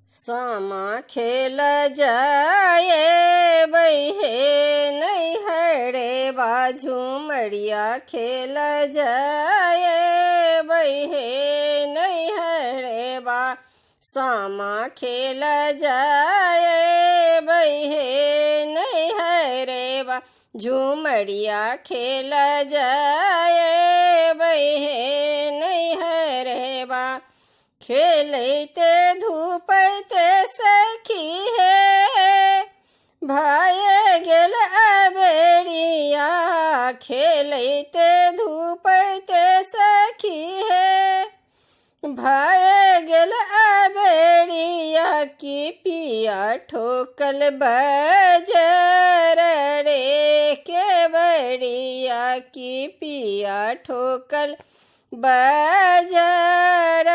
सामा खेल जाए बहे नैहरे बाजू मड़िया खेल जाए बहे नैहरे बा सामा खेल जाए बहे नैहरे बा झूमड़िया खेल जाए बहे नैहरे बा खेलते धूपते सखी है भाई गेल अबेड़िया खेलते धूपते सखी है भाई गेल अबेड़िया की पिया ठोकल बजर रे के बड़िया की पिया ठोकल बजर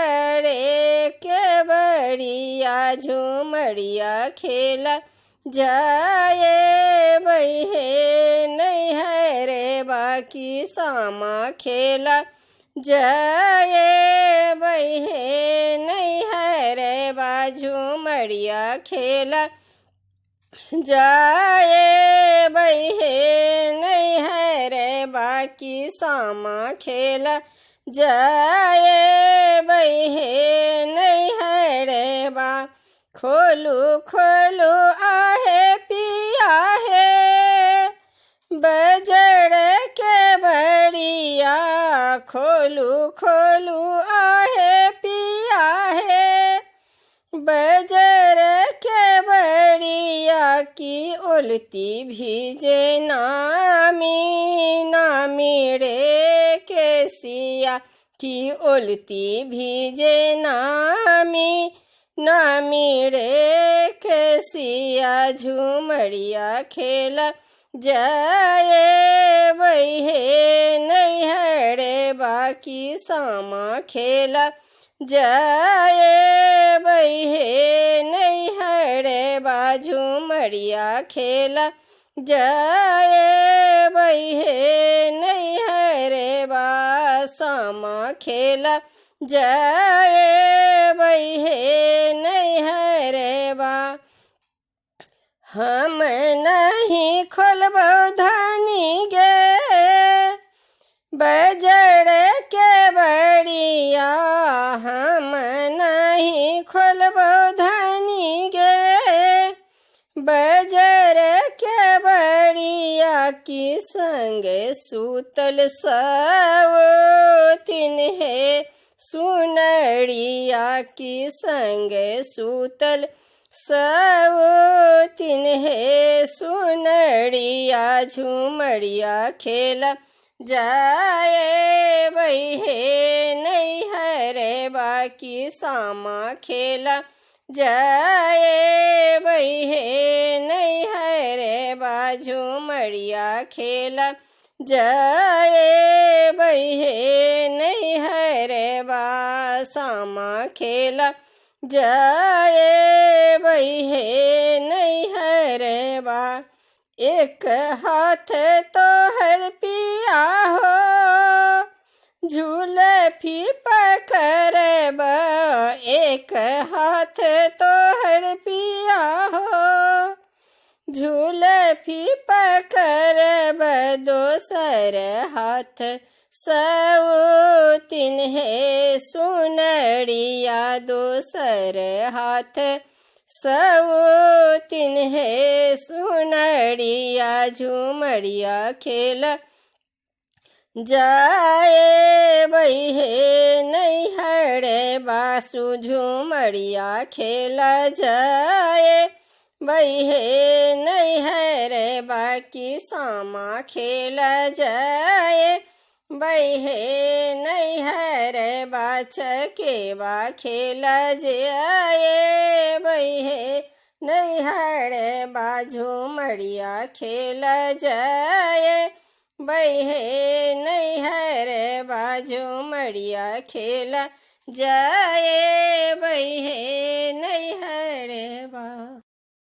रे के बड़िया झूमड़िया खेला जाए बहे नैहरे बाकी सामा खेला जाए बहे नैहरे बा झूमड़िया खेला जाए बहे नैहरे बाकी सामा खेला जाए बहे नैहरे बा खोलू खोलू आहे पिया है बजड़ के बड़िया खोलू खोलू आहे पिया है बजड़ के बड़िया की उल्टी भीजे नामी नामी रे के सिया की उल्टी भीजे नामी नामी रे के सिया झूमड़िया खेला जाए बहे नैहरे बाकी सामा खेला जाए बहे नैहरे बा झूमड़िया खेला जाए बहे नैहरे बा सामा खेला जाए बहे नैहरे बा हम नहीं खोलबो धनी गे बजड़ के बड़िया हम नहीं खोलबो धनी गे बजड़ के बड़िया की संग सूतल सवोतिन है सुनड़िया की संग सूतल सवोतिन है सुनड़िया झूमड़िया खेला जाए बहे नैहरे बाकी सामा खेला जाए बहे नैहरे बा झूमड़िया खेला जाए बहे नैहरे बा सामा खेला जाए बहे नैहरे बा एक हाथ तो हर पिया हो झूले फी पकड़ब एक हाथ तो हर पिया हो झूले फी पकड़ब दोसर हाथ सवोतिन है सुनड़िया दोसर हाथ सवोतिन है सुनड़िया झूमड़िया खेला जाए बहे नैहरे बासु झूमड़िया खेला जाए बहे नैहरे बाकी सामा खेला जाए बहे नैहरे बाच के बा खेला जाए बहे नैहरे बा झूमड़िया खेला जाए बहे नैहरे बा झूमड़िया खेला जाए बहे नैहरे बा।